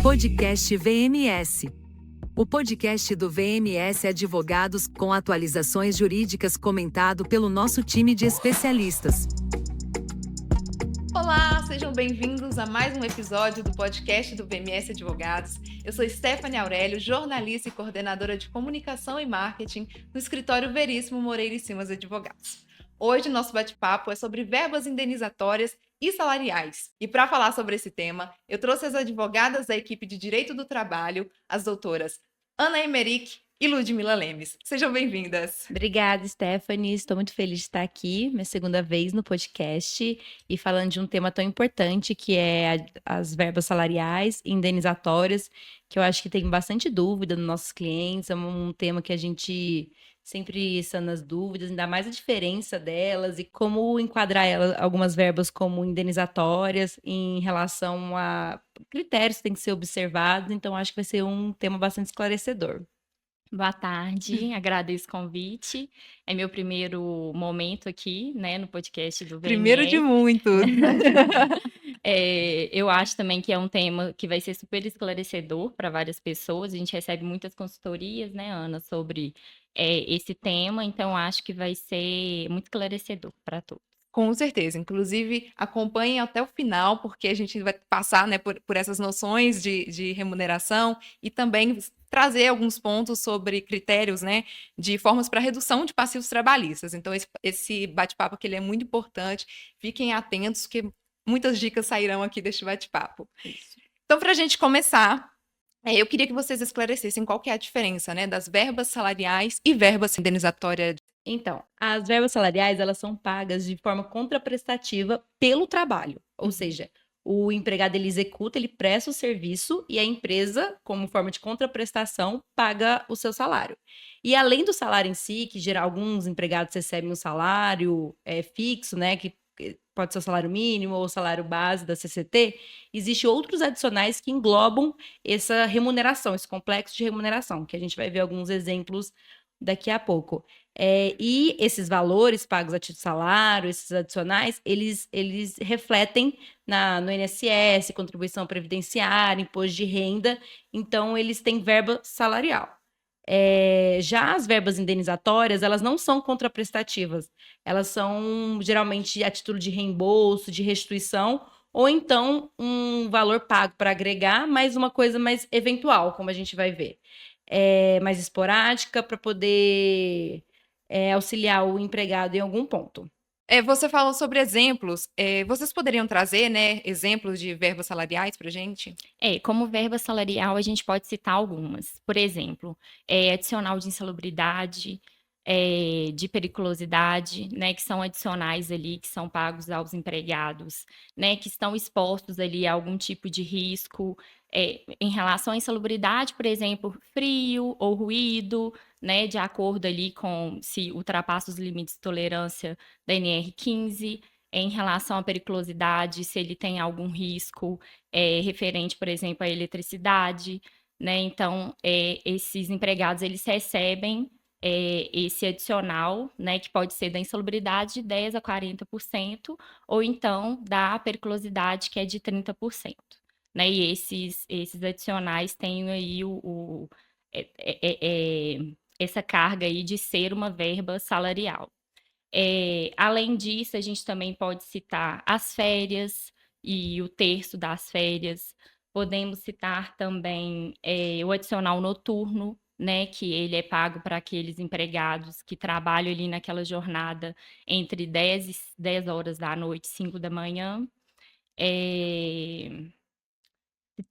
Podcast VMS. O podcast do VMS Advogados, com atualizações jurídicas, comentado pelo nosso time de especialistas. Olá, sejam bem-vindos a mais um episódio do podcast do VMS Advogados. Eu sou Stephanie Aurélio, jornalista e coordenadora de comunicação e marketing no escritório Veríssimo Moreira e Simas Advogados. Hoje, nosso bate-papo é sobre verbas indenizatórias e salariais. E para falar sobre esse tema, eu trouxe as advogadas da equipe de Direito do Trabalho, as doutoras Ana Emerick e Ludmila Lemes. Sejam bem-vindas. Obrigada, Stephanie. Estou muito feliz de estar aqui, minha segunda vez no podcast, e falando de um tema tão importante que é as verbas salariais e indenizatórias, que eu acho que tem bastante dúvida nos nossos clientes. É um tema que a gente sempre está nas dúvidas, ainda mais a diferença delas e como enquadrar elas, algumas verbas como indenizatórias em relação a critérios que têm que ser observados. Então, acho que vai ser um tema bastante esclarecedor. Boa tarde, agradeço o convite. É meu primeiro momento aqui, né, no podcast do VMS. Primeiro de muitos. Eu acho também que é um tema que vai ser super esclarecedor para várias pessoas. A gente recebe muitas consultorias, né, Ana, sobre esse tema, então acho que vai ser muito esclarecedor para todos. Com certeza. Inclusive, acompanhem até o final, porque a gente vai passar, né, por essas noções de remuneração e também trazer alguns pontos sobre critérios, né, de formas para redução de passivos trabalhistas. Então, esse bate-papo aqui ele é muito importante. Fiquem atentos, que muitas dicas sairão aqui deste bate-papo. Então, para a gente começar, eu queria que vocês esclarecessem qual que é a diferença, né, das verbas salariais e verbas indenizatórias. Então, as verbas salariais, elas são pagas de forma contraprestativa pelo trabalho. Ou seja, o empregado, ele executa, ele presta o serviço e a empresa, como forma de contraprestação, paga o seu salário. E além do salário em si, que geral alguns empregados recebem um salário fixo, né, que pode ser o salário mínimo ou o salário base da CCT, existem outros adicionais que englobam essa remuneração, esse complexo de remuneração, que a gente vai ver alguns exemplos daqui a pouco. E esses valores pagos a título de salário, esses adicionais, eles refletem no INSS, contribuição previdenciária, imposto de renda, então eles têm verba salarial. Já as verbas indenizatórias, elas não são contraprestativas, elas são geralmente a título de reembolso, de restituição, ou então um valor pago para agregar, mas uma coisa mais eventual, como a gente vai ver. Mais esporádica, para poder auxiliar o empregado em algum ponto. Você falou sobre exemplos. Vocês poderiam trazer, né, exemplos de verbas salariais para a gente? Como verba salarial, a gente pode citar algumas. Por exemplo, adicional de insalubridade, de periculosidade, né, que são adicionais ali, que são pagos aos empregados, né, que estão expostos ali a algum tipo de risco, em relação à insalubridade, por exemplo, frio ou ruído, né, de acordo ali com se ultrapassa os limites de tolerância da NR15, em relação à periculosidade, se ele tem algum risco referente, por exemplo, à eletricidade, né, então esses empregados, eles recebem esse adicional, né, que pode ser da insalubridade de 10% a 40%, ou então da periculosidade, que é de 30%. Né, e esses adicionais têm aí essa carga aí de ser uma verba salarial. Além disso, a gente também pode citar as férias e o terço das férias. Podemos citar também o adicional noturno, né, que ele é pago para aqueles empregados que trabalham ali naquela jornada entre 10 horas da noite e 5 da manhã.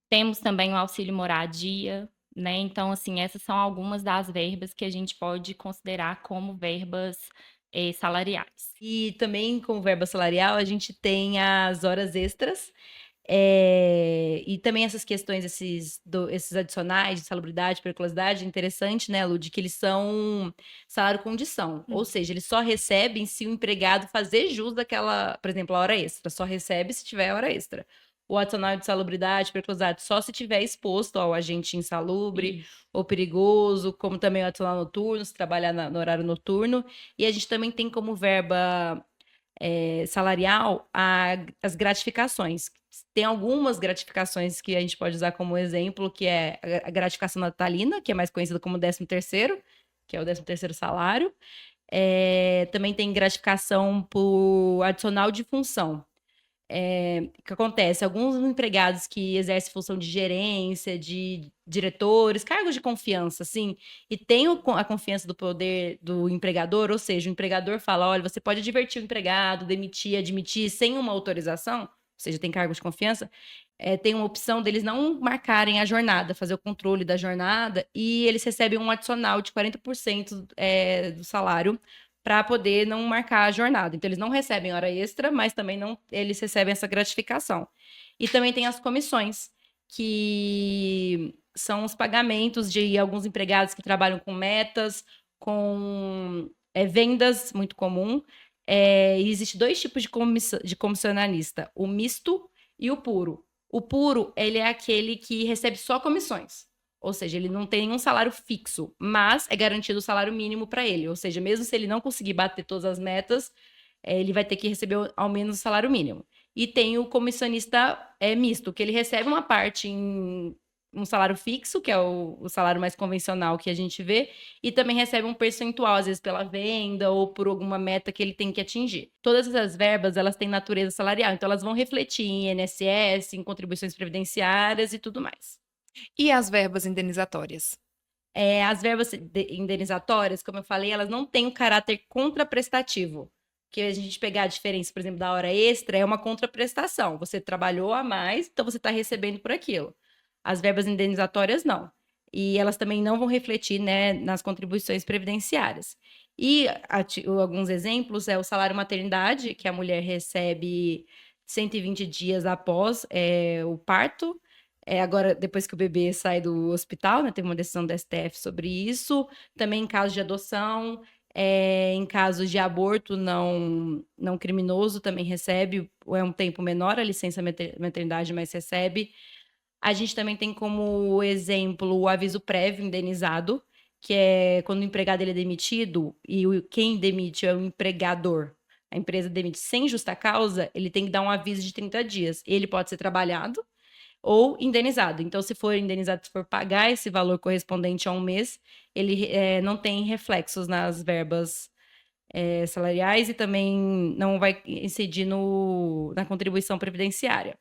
Temos também o auxílio moradia, né? Então, assim, essas são algumas das verbas que a gente pode considerar como verbas salariais. E também, como verba salarial, a gente tem as horas extras, e também essas questões, esses adicionais de salubridade, periculosidade, interessante, né, Lu, de que eles são salário-condição, ou seja, eles só recebem se o empregado fazer jus daquela, por exemplo, a hora extra, só recebe se tiver hora extra. O adicional de salubridade, periculosidade, só se tiver exposto ao agente insalubre ou perigoso, como também o adicional noturno, se trabalhar no horário noturno. E a gente também tem como verba salarial, as gratificações. Tem algumas gratificações que a gente pode usar como exemplo, que é a gratificação natalina, que é mais conhecida como 13º, que é o 13º salário. Também tem gratificação por adicional de função. O que acontece? Alguns empregados que exercem função de gerência, de diretores, cargos de confiança, assim, e têm a confiança do poder do empregador, ou seja, o empregador fala, olha, você pode advertir o empregado, demitir, admitir sem uma autorização, ou seja, tem cargo de confiança, tem uma opção deles não marcarem a jornada, fazer o controle da jornada, e eles recebem um adicional de 40% do salário para poder não marcar a jornada. Então, eles não recebem hora extra, mas também não eles recebem essa gratificação. E também tem as comissões, que são os pagamentos de alguns empregados que trabalham com metas, com vendas, muito comum. Existe 2 tipos de comissionalista, o misto e o puro. O puro, ele é aquele que recebe só comissões. Ou seja, ele não tem nenhum salário fixo, mas é garantido o salário mínimo para ele. Ou seja, mesmo se ele não conseguir bater todas as metas, ele vai ter que receber ao menos o salário mínimo. E tem o comissionista misto, que ele recebe uma parte em um salário fixo, que é o salário mais convencional que a gente vê, e também recebe um percentual, às vezes pela venda ou por alguma meta que ele tem que atingir. Todas essas verbas, elas têm natureza salarial, então elas vão refletir em INSS, em contribuições previdenciárias e tudo mais. E as verbas indenizatórias? As verbas indenizatórias, como eu falei, elas não têm um caráter contraprestativo. Que a gente pegar a diferença, por exemplo, da hora extra, é uma contraprestação. Você trabalhou a mais, então você está recebendo por aquilo. As verbas indenizatórias, não. E elas também não vão refletir, né, nas contribuições previdenciárias. E alguns exemplos é o salário maternidade, que a mulher recebe 120 dias após o parto. Agora, depois que o bebê sai do hospital, né, teve uma decisão do STF sobre isso. Também em caso de adoção, em caso de aborto não criminoso, também recebe, é um tempo menor a licença maternidade, mas recebe. A gente também tem como exemplo o aviso prévio indenizado, que é quando o empregado ele é demitido e quem demite é o empregador. A empresa demite sem justa causa, ele tem que dar um aviso de 30 dias. Ele pode ser trabalhado ou indenizado. Então, se for indenizado, se for pagar esse valor correspondente a um mês, ele não tem reflexos nas verbas salariais e também não vai incidir na contribuição previdenciária.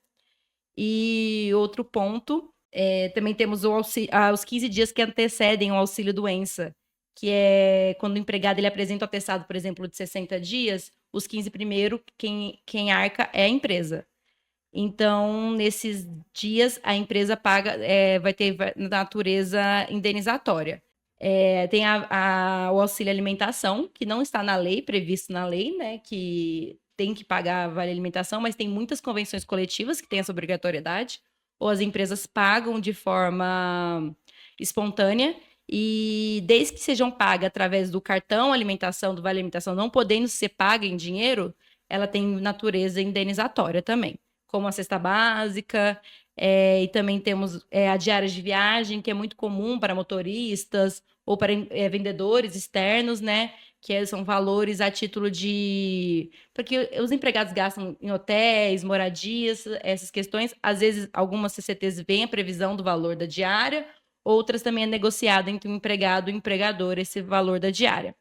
E outro ponto, também temos os 15 dias que antecedem o auxílio-doença, que é quando o empregado ele apresenta o atestado, por exemplo, de 60 dias, os 15 primeiros, quem arca é a empresa. Então, nesses dias, a empresa paga, vai ter natureza indenizatória. Tem o auxílio alimentação, que não está na lei, previsto na lei, né? Que tem que pagar vale alimentação, mas tem muitas convenções coletivas que têm essa obrigatoriedade, ou as empresas pagam de forma espontânea, e desde que sejam pagas através do cartão alimentação, do vale alimentação, não podendo ser paga em dinheiro, ela tem natureza indenizatória também, como a cesta básica, e também temos a diária de viagem, que é muito comum para motoristas ou para vendedores externos, né? Que são valores a título de... Porque os empregados gastam em hotéis, moradias, essas questões. Às vezes, algumas CCTs veem a previsão do valor da diária, outras também é negociado entre o empregado e o empregador esse valor da diária.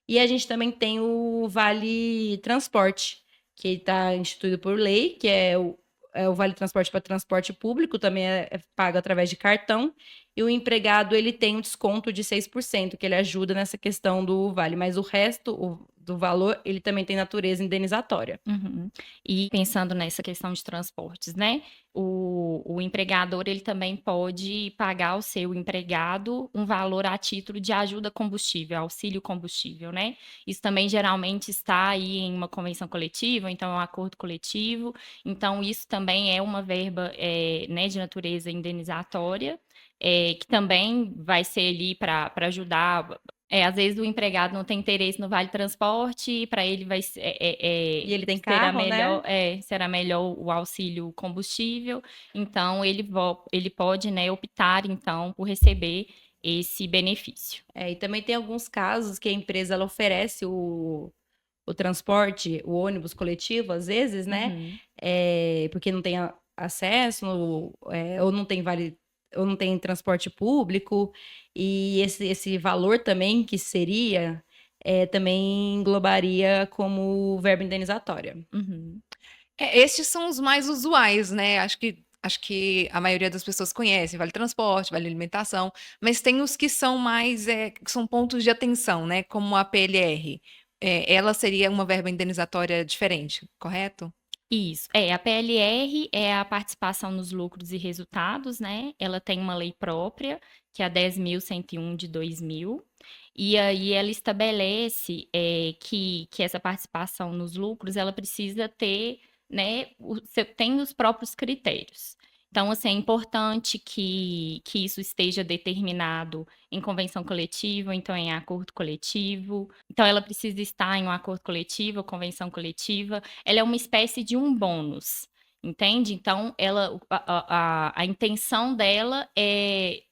E a gente também tem o Vale Transporte, que está instituído por lei, que é o Vale Transporte para transporte público, também é pago através de cartão, e o empregado ele tem um desconto de 6%, que ele ajuda nessa questão do vale, mas o resto do valor, ele também tem natureza indenizatória. Uhum. E pensando nessa questão de transportes, né? O empregador, ele também pode pagar ao seu empregado um valor a título de ajuda combustível, auxílio combustível, né? Isso também geralmente está aí em uma convenção coletiva, então é um acordo coletivo. Então, isso também é uma verba, né, de natureza indenizatória, que também vai ser ali para ajudar. Às vezes o empregado não tem interesse no Vale Transporte, e para ele vai ser, E ele tem carro, melhor, né? será melhor o auxílio combustível. Então ele pode, né, optar então por receber esse benefício. E também tem alguns casos que a empresa ela oferece o o transporte, o ônibus coletivo, às vezes, né? Uhum. Porque não tem acesso, ou não tem ou não tem transporte público, e esse valor também que seria, também englobaria como verba indenizatória. Uhum. Estes são os mais usuais, né? Acho que a maioria das pessoas conhece, vale transporte, vale alimentação, mas tem os que são mais, que são pontos de atenção, né? Como a PLR. Ela seria uma verba indenizatória diferente, correto? Isso. A PLR é a participação nos lucros e resultados, né? Ela tem uma lei própria, que é a 10.101 de 2000, e aí ela estabelece que essa participação nos lucros, ela precisa ter, né, tem os próprios critérios. Então, assim, é importante que isso esteja determinado em convenção coletiva, ou então em acordo coletivo. Então, ela precisa estar em um acordo coletivo, ou convenção coletiva. Ela é uma espécie de um bônus, entende? Então, a intenção dela é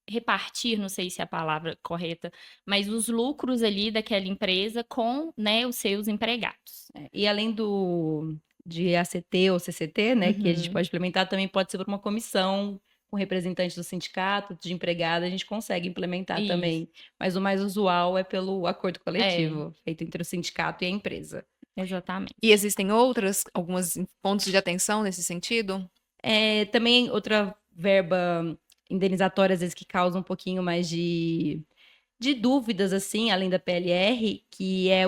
repartir, não sei se é a palavra correta, mas os lucros ali daquela empresa com, né, os seus empregados. E além de ACT ou CCT, né, que a gente Uhum. pode implementar, também pode ser por uma comissão com representantes do sindicato, de empregado, a gente consegue implementar Isso. também. Mas o mais usual é pelo acordo É, coletivo, feito entre o sindicato e a empresa. exatamente. E existem alguns pontos de atenção nesse sentido? Também outra verba indenizatória, às vezes, que causa um pouquinho mais de dúvidas, assim, além da PLR,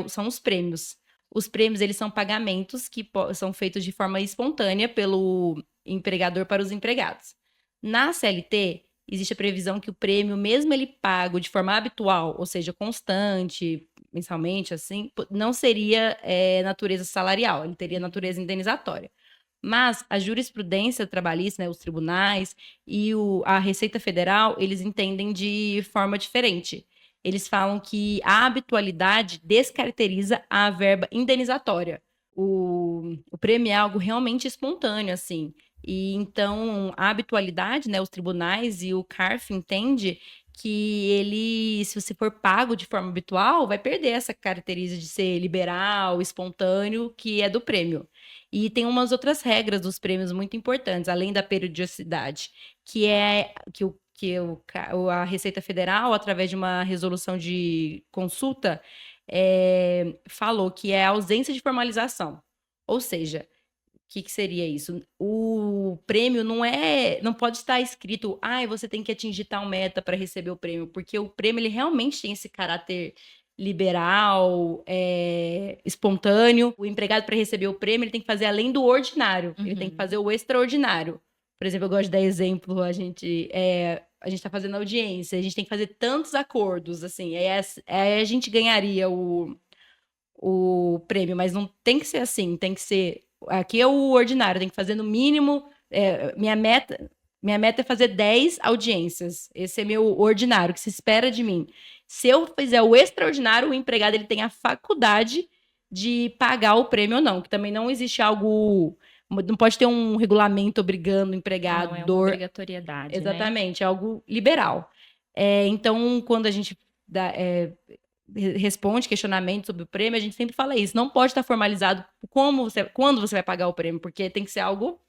são os prêmios. Os prêmios, eles são pagamentos que são feitos de forma espontânea pelo empregador para os empregados. Na CLT, existe a previsão que o prêmio, mesmo ele pago de forma habitual, ou seja, constante, mensalmente, assim, não seria natureza salarial, ele teria natureza indenizatória. Mas a jurisprudência trabalhista, né, os tribunais e a Receita Federal, eles entendem de forma diferente. Eles falam que a habitualidade descaracteriza a verba indenizatória. O prêmio é algo realmente espontâneo, assim. E então a habitualidade, né, os tribunais e o CARF entende que ele, se você for pago de forma habitual, vai perder essa característica de ser liberal, espontâneo, que é do prêmio. E tem umas outras regras dos prêmios muito importantes, além da periodicidade, que é a Receita Federal, através de uma resolução de consulta, falou que é a ausência de formalização. Ou seja, o que seria isso? O prêmio não pode estar escrito, você tem que atingir tal meta para receber o prêmio, porque o prêmio ele realmente tem esse caráter liberal, espontâneo. O empregado, para receber o prêmio, ele tem que fazer além do ordinário, ele tem que fazer o extraordinário. Por exemplo, eu gosto de dar exemplo, a gente está fazendo audiência, a gente tem que fazer tantos acordos, assim, aí a gente ganharia o prêmio, mas não tem que ser assim, tem que ser. Aqui é o ordinário, tem que fazer no mínimo. Minha meta é fazer 10 audiências. Esse é meu ordinário, que se espera de mim. Se eu fizer o extraordinário, o empregado ele tem a faculdade de pagar o prêmio ou não, que também não existe algo. Não pode ter um regulamento obrigando o Não é uma empregador. obrigatoriedade, né? Exatamente, é algo liberal. Então, quando a gente responde questionamentos sobre o prêmio, a gente sempre fala isso. Não pode estar formalizado quando você vai pagar o prêmio, porque tem que ser algo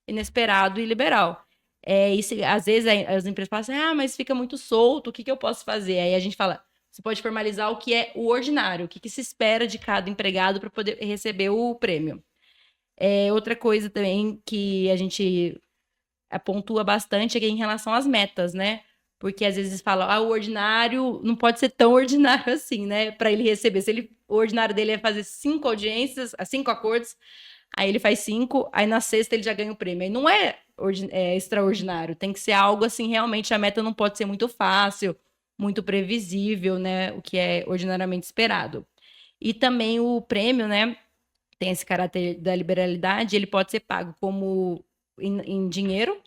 inesperado e liberal. Às vezes as empresas falam assim, mas fica muito solto, o que eu posso fazer? Aí a gente fala, você pode formalizar o que é o ordinário, o que se espera de cada empregado para poder receber o prêmio. Outra coisa também que a gente pontua bastante é em relação às metas, né? Porque às vezes fala, o ordinário não pode ser tão ordinário assim, né? Para ele receber. O ordinário dele é fazer 5 audiências, 5 acordos, aí ele faz 5, aí na sexta ele já ganha o prêmio. Aí não é extraordinário, tem que ser algo assim, realmente a meta não pode ser muito fácil, muito previsível, né? O que é ordinariamente esperado. E também o prêmio, né? Tem esse caráter da liberalidade, ele pode ser pago como em dinheiro,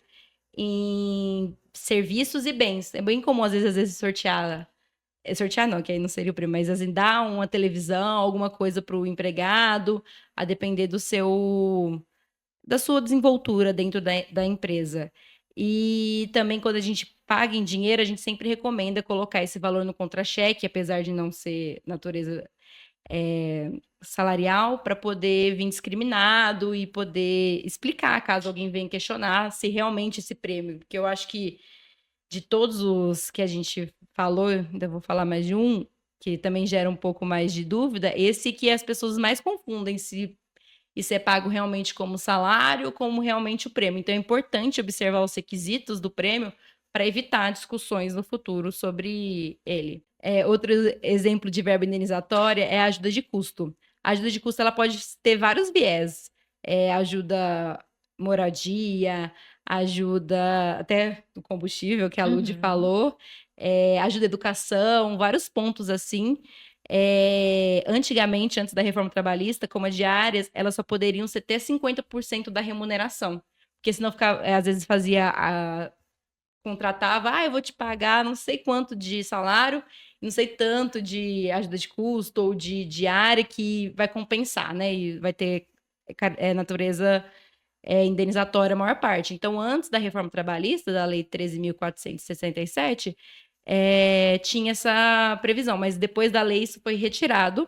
em serviços e bens. É bem comum, às vezes sortear. Sortear não, que aí não seria o prêmio, mas assim, dar uma televisão, alguma coisa para o empregado, a depender da sua desenvoltura dentro da empresa. E também, quando a gente paga em dinheiro, a gente sempre recomenda colocar esse valor no contra-cheque, apesar de não ser natureza salarial para poder vir discriminado e poder explicar, caso alguém venha questionar, se realmente esse prêmio, porque eu acho que de todos os que a gente falou, ainda vou falar mais de um, que também gera um pouco mais de dúvida, esse que as pessoas mais confundem se isso é pago realmente como salário ou como realmente o prêmio. Então é importante observar os requisitos do prêmio para evitar discussões no futuro sobre ele. Outro exemplo de verba indenizatória é a ajuda de custo. A ajuda de custo ela pode ter vários viés. Ajuda moradia, ajuda até do combustível, que a Lud falou, ajuda educação, vários pontos assim. Antigamente, antes da reforma trabalhista, como as diárias, elas só poderiam ser até 50% da remuneração. Porque senão ficava, às vezes contratava, eu vou te pagar não sei quanto de salário, não sei tanto de ajuda de custo ou de diária que vai compensar, né? E vai ter natureza indenizatória a maior parte. Então, antes da reforma trabalhista, da Lei 13.467, tinha essa previsão, mas depois da lei isso foi retirado,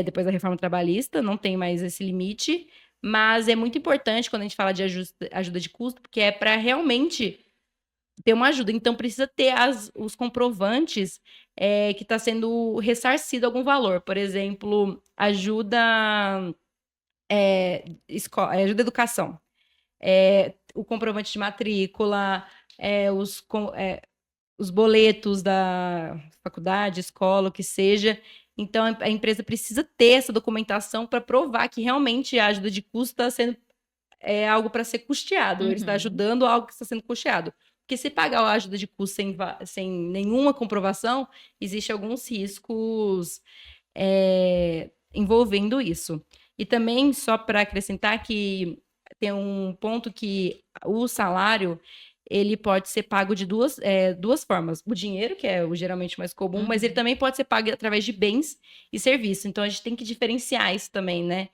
depois da reforma trabalhista, não tem mais esse limite, mas é muito importante quando a gente fala de ajuda de custo, porque é para realmente ter uma ajuda. Então, precisa ter os comprovantes que está sendo ressarcido algum valor. Por exemplo, ajuda ajuda educação. O comprovante de matrícula, os boletos da faculdade, escola, o que seja. Então, a empresa precisa ter essa documentação para provar que realmente a ajuda de custo está sendo algo para ser custeado, ele está ajudando algo que está sendo custeado. Porque se pagar a ajuda de custo sem nenhuma comprovação, existem alguns riscos envolvendo isso. E também, só para acrescentar que tem um ponto que o salário ele pode ser pago de duas formas. O dinheiro, que é o geralmente mais comum, mas ele também pode ser pago através de bens e serviços. Então, a gente tem que diferenciar isso também, né?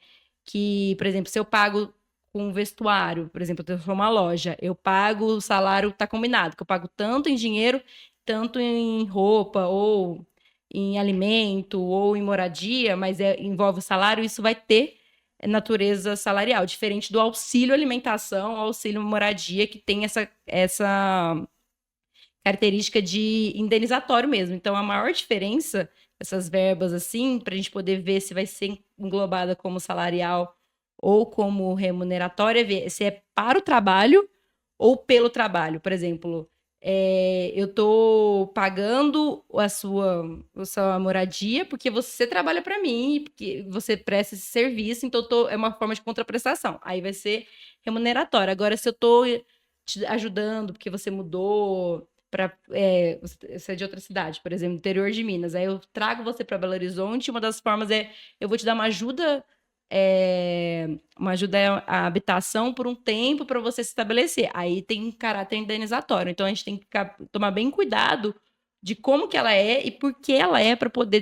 Que, por exemplo, se eu pago com vestuário, por exemplo, eu sou uma loja, eu pago, o salário está combinado, que eu pago tanto em dinheiro, tanto em roupa, ou em alimento, ou em moradia, mas envolve o salário, isso vai ter natureza salarial, diferente do auxílio alimentação, auxílio moradia, que tem essa característica de indenizatório mesmo. Então, a maior diferença, essas verbas assim, para a gente poder ver se vai ser englobada como salarial ou como remuneratória, ver se é para o trabalho ou pelo trabalho. Por exemplo, eu estou pagando a sua moradia porque você trabalha para mim, porque você presta esse serviço, então é uma forma de contraprestação. Aí vai ser remuneratória. Agora, se eu estou te ajudando porque você mudou você é de outra cidade, por exemplo, interior de Minas, aí eu trago você para Belo Horizonte, uma das formas eu vou te dar uma ajuda à habitação por um tempo para você se estabelecer. Aí tem caráter indenizatório. Então, a gente tem que tomar bem cuidado de como que ela é e por que ela é para poder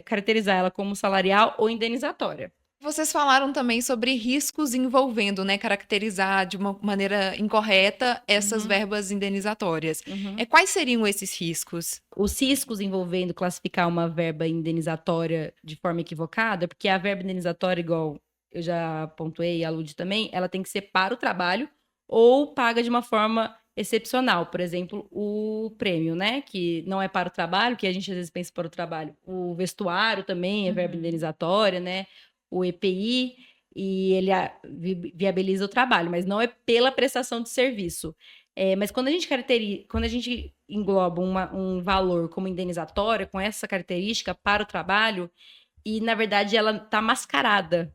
caracterizar ela como salarial ou indenizatória. Vocês falaram também sobre riscos envolvendo, né, caracterizar de uma maneira incorreta essas verbas indenizatórias. Quais seriam esses riscos? Os riscos envolvendo classificar uma verba indenizatória de forma equivocada, porque a verba indenizatória, igual eu já pontuei, a Lud também, ela tem que ser para o trabalho ou paga de uma forma excepcional. Por exemplo, o prêmio, né, que não é para o trabalho, que a gente às vezes pensa para o trabalho. O vestuário também é verba indenizatória, né? O EPI, e ele viabiliza o trabalho, mas não é pela prestação de serviço. Mas quando a gente engloba um valor como indenizatória, com essa característica para o trabalho, e na verdade ela está mascarada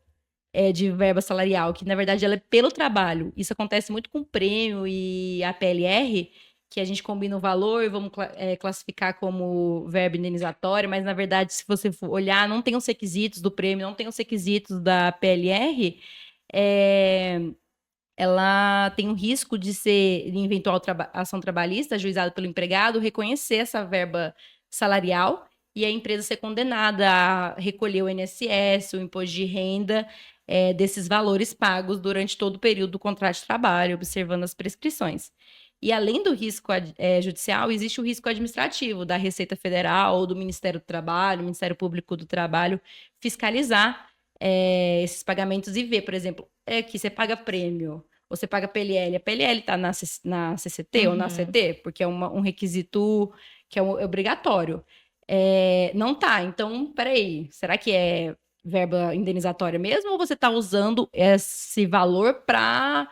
de verba salarial, que na verdade ela é pelo trabalho. Isso acontece muito com o prêmio e a PLR, que a gente combina o valor, vamos classificar como verba indenizatória, mas na verdade, se você for olhar, não tem os requisitos do prêmio, não tem os requisitos da PLR, ela tem um risco de ser, em eventual ação trabalhista, ajuizada pelo empregado, reconhecer essa verba salarial e a empresa ser condenada a recolher o INSS, o imposto de renda, desses valores pagos durante todo o período do contrato de trabalho, observando as prescrições. E além do risco judicial, existe o risco administrativo da Receita Federal ou do Ministério do Trabalho, Ministério Público do Trabalho, fiscalizar esses pagamentos e ver, por exemplo, que você paga prêmio, ou você paga PLL. A PLL está na CCT ou na CT? Porque é um requisito que é obrigatório. Não tá. Então, peraí, será que é verba indenizatória mesmo ou você está usando esse valor para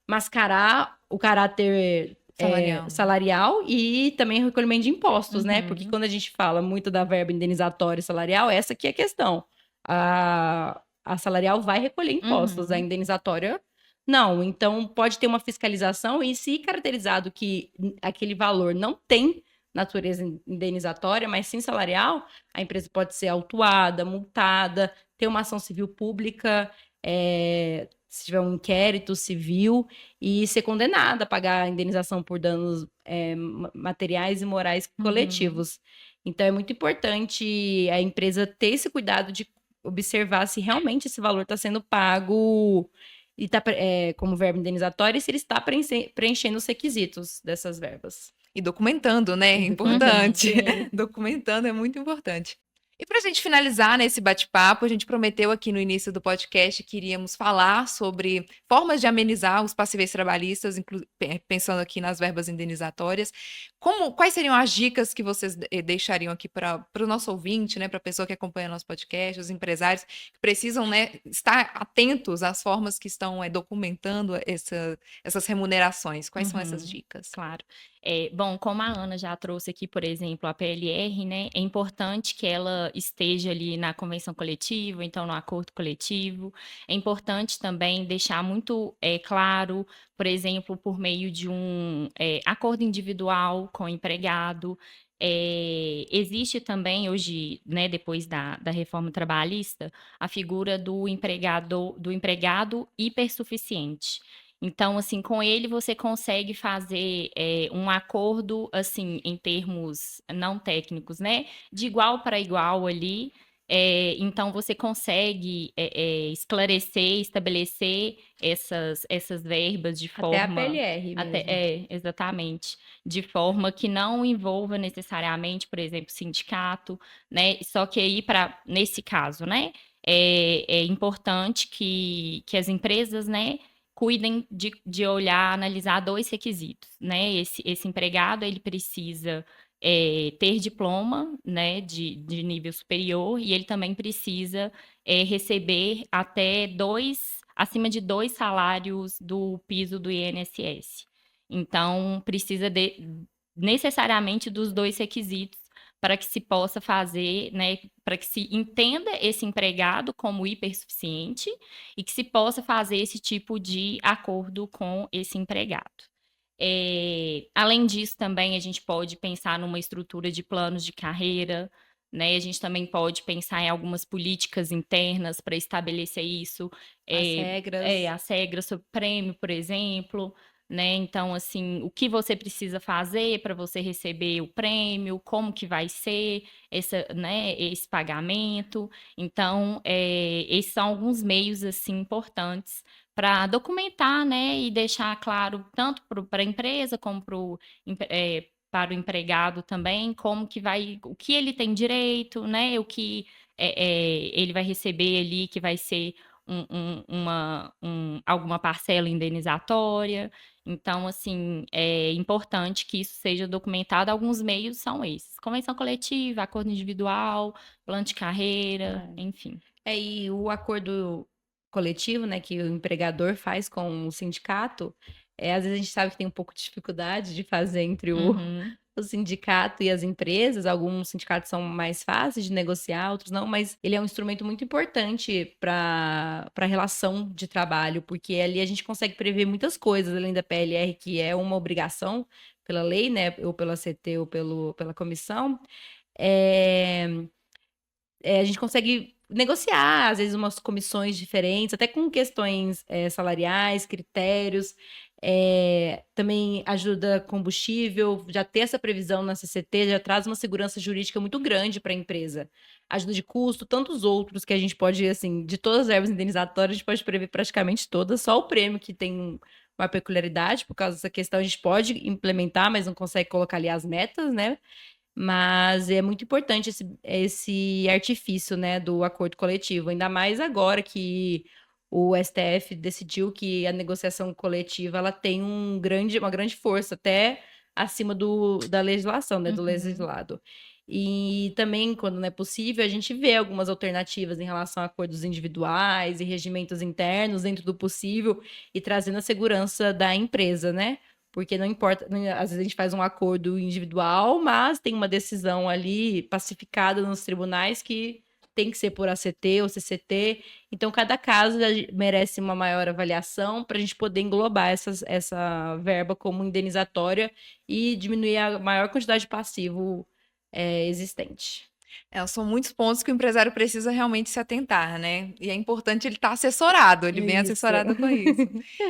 mascarar o caráter salarial e também o recolhimento de impostos, né? Porque quando a gente fala muito da verba indenizatória e salarial, essa aqui é a questão. A salarial vai recolher impostos, a indenizatória não. Então, pode ter uma fiscalização e se caracterizado que aquele valor não tem natureza indenizatória, mas sim salarial, a empresa pode ser autuada, multada, ter uma ação civil pública, se tiver um inquérito civil, e ser condenada a pagar a indenização por danos materiais e morais coletivos. Então, é muito importante a empresa ter esse cuidado de observar se realmente esse valor está sendo pago e está como verba indenizatória e se ele está preenchendo os requisitos dessas verbas. E documentando, né? É importante. Documentando é muito importante. E para a gente finalizar nesse bate-papo, a gente prometeu aqui no início do podcast que iríamos falar sobre formas de amenizar os passíveis trabalhistas, pensando aqui nas verbas indenizatórias. Quais seriam as dicas que vocês deixariam aqui para o nosso ouvinte, né, para a pessoa que acompanha nosso podcast, os empresários que precisam, né, estar atentos às formas que estão documentando essas remunerações? Quais são essas dicas? Claro. Bom, como a Ana já trouxe aqui, por exemplo, a PLR, né, é importante que ela esteja ali na convenção coletiva, então no acordo coletivo. É importante também deixar muito claro, por exemplo, por meio de um acordo individual com o empregado. Existe também hoje, né, depois da reforma trabalhista, a figura do empregado hipersuficiente. Então, assim, com ele você consegue fazer um acordo, assim, em termos não técnicos, né? De igual para igual ali. Então, você consegue esclarecer, estabelecer essas verbas de forma... Até a PLR mesmo. Exatamente. De forma que não envolva necessariamente, por exemplo, sindicato, né? Só que aí, nesse caso, né? É importante que as empresas, né? Cuidem de olhar, analisar 2 requisitos, né? Esse empregado, ele precisa ter diploma, né, de nível superior e ele também precisa receber acima de 2 salários do piso do INSS. Então, precisa necessariamente dos 2 requisitos para que se possa fazer, né, para que se entenda esse empregado como hipersuficiente e que se possa fazer esse tipo de acordo com esse empregado. Além disso, também a gente pode pensar numa estrutura de planos de carreira, né? A gente também pode pensar em algumas políticas internas para estabelecer isso. As regras sobre prêmio, por exemplo. Né? Então, assim, o que você precisa fazer para você receber o prêmio, como que vai ser esse pagamento. Então, esses são alguns meios, assim, importantes para documentar, né, e deixar claro tanto para a empresa como para o empregado também, o que ele tem direito, né, o que ele vai receber ali, que vai ser alguma parcela indenizatória. Então, assim, é importante que isso seja documentado. Alguns meios são esses: convenção coletiva, acordo individual, plano de carreira, enfim. E o acordo coletivo, né, que o empregador faz com o sindicato, às vezes a gente sabe que tem um pouco de dificuldade de fazer entre o sindicato e as empresas. Alguns sindicatos são mais fáceis de negociar, outros não, mas ele é um instrumento muito importante para a relação de trabalho, porque ali a gente consegue prever muitas coisas, além da PLR, que é uma obrigação pela lei, né, ou pela CT ou pela comissão. A gente consegue negociar, às vezes, umas comissões diferentes, até com questões salariais, critérios. Também ajuda combustível, já ter essa previsão na CCT já traz uma segurança jurídica muito grande para a empresa. Ajuda de custo, tantos outros que a gente pode, assim, de todas as verbas indenizatórias, a gente pode prever praticamente todas, só o prêmio que tem uma peculiaridade, por causa dessa questão, a gente pode implementar, mas não consegue colocar ali as metas, né? Mas é muito importante esse artifício, né, do acordo coletivo, ainda mais agora que o STF decidiu que a negociação coletiva ela tem uma grande força, até acima da legislação, né, do Uhum. legislado. E também, quando não é possível, a gente vê algumas alternativas em relação a acordos individuais e regimentos internos dentro do possível e trazendo a segurança da empresa, né? Porque não importa, às vezes a gente faz um acordo individual, mas tem uma decisão ali pacificada nos tribunais que tem que ser por ACT ou CCT. Então, cada caso merece uma maior avaliação para a gente poder englobar essa verba como indenizatória e diminuir a maior quantidade de passivo existente. São muitos pontos que o empresário precisa realmente se atentar, né? E é importante ele estar assessorado, ele bem Isso. assessorado com isso.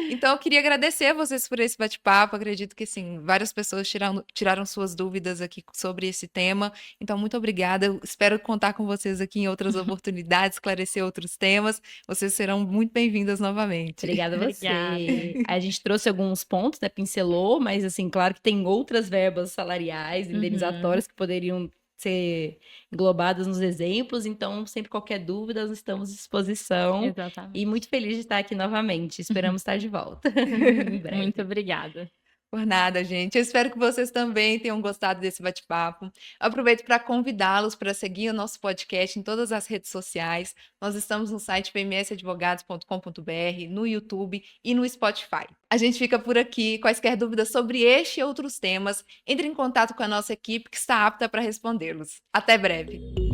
Então, eu queria agradecer a vocês por esse bate-papo. Acredito que, sim, várias pessoas tiraram suas dúvidas aqui sobre esse tema. Então, muito obrigada. Eu espero contar com vocês aqui em outras oportunidades, esclarecer outros temas. Vocês serão muito bem-vindas novamente. Obrigada a você. Obrigada. A gente trouxe alguns pontos, né? Pincelou, mas, assim, claro que tem outras verbas salariais, indenizatórias que poderiam ser englobadas nos exemplos, então sempre qualquer dúvida nós estamos à disposição Exatamente. e muito feliz de estar aqui novamente. Esperamos estar de volta em breve. Muito obrigada. Por nada, gente. Eu espero que vocês também tenham gostado desse bate-papo. Eu aproveito para convidá-los para seguir o nosso podcast em todas as redes sociais. Nós estamos no site pmsadvogados.com.br, no YouTube e no Spotify. A gente fica por aqui. Quaisquer dúvidas sobre este e outros temas, entre em contato com a nossa equipe que está apta para respondê-los. Até breve!